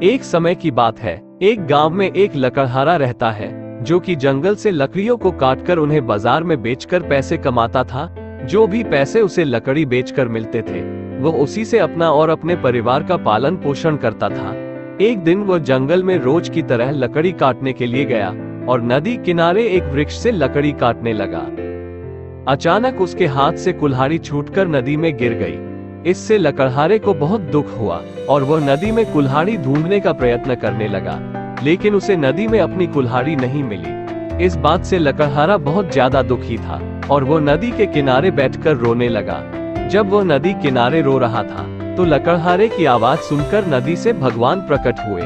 एक समय की बात है, एक गांव में एक लकड़हारा रहता है जो कि जंगल से लकड़ियों को काटकर उन्हें बाजार में बेचकर पैसे कमाता था। जो भी पैसे उसे लकड़ी बेचकर मिलते थे वो उसी से अपना और अपने परिवार का पालन पोषण करता था। एक दिन वह जंगल में रोज की तरह लकड़ी काटने के लिए गया और नदी किनारे एक वृक्ष से लकड़ी काटने लगा। अचानक उसके हाथ से कुल्हाड़ी छूटकर नदी में गिर गई। इससे लकड़हारे को बहुत दुख हुआ और वह नदी में कुल्हाड़ी ढूंढने का प्रयत्न करने लगा, लेकिन उसे नदी में अपनी कुल्हाड़ी नहीं मिली। इस बात से लकड़हारा बहुत ज्यादा दुखी था और वो नदी के किनारे बैठकर रोने लगा। जब वह नदी किनारे रो रहा था तो लकड़हारे की आवाज सुनकर नदी से भगवान प्रकट हुए।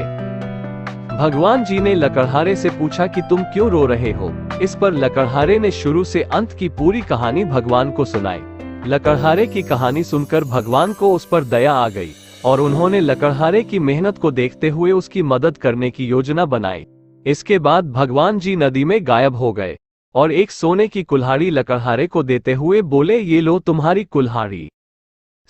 भगवान जी ने लकड़हारे से पूछा कि तुम क्यों रो रहे हो। इस पर लकड़हारे ने शुरू से अंत की पूरी कहानी भगवान को सुनाई। लकड़हारे की कहानी सुनकर भगवान को उस पर दया आ गई और उन्होंने लकड़हारे की मेहनत को देखते हुए उसकी मदद करने की योजना बनाई। इसके बाद भगवान जी नदी में गायब हो गए और एक सोने की कुल्हाड़ी लकड़हारे को देते हुए बोले, ये लो तुम्हारी कुल्हाड़ी।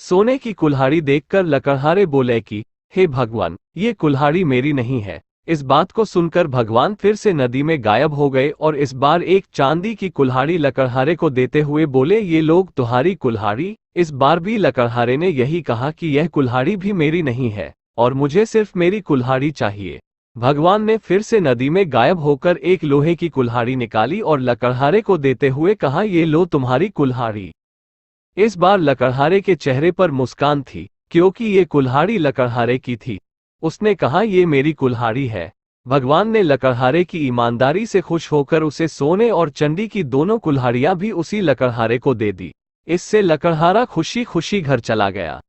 सोने की कुल्हाड़ी देखकर लकड़हारे बोले कि हे भगवान, ये कुल्हाड़ी मेरी नहीं है। इस बात को सुनकर भगवान फिर से नदी में गायब हो गए और इस बार एक चांदी की कुल्हाड़ी लकड़हारे को देते हुए बोले, ये लोग तुम्हारी कुल्हाड़ी। इस बार भी लकड़हारे ने यही कहा कि यह कुल्हाड़ी भी मेरी नहीं है और मुझे सिर्फ मेरी कुल्हाड़ी चाहिए। भगवान ने फिर से नदी में गायब होकर एक लोहे की कुल्हाड़ी निकाली और लकड़हारे को देते हुए कहा, ये लो तुम्हारी कुल्हाड़ी। इस बार लकड़हारे के चेहरे पर मुस्कान थी क्योंकि ये कुल्हाड़ी लकड़हारे की थी। उसने कहा, ये मेरी कुल्हाड़ी है। भगवान ने लकड़हारे की ईमानदारी से खुश होकर उसे सोने और चांदी की दोनों कुल्हाड़ियां भी उसी लकड़हारे को दे दी। इससे लकड़हारा खुशी खुशी घर चला गया।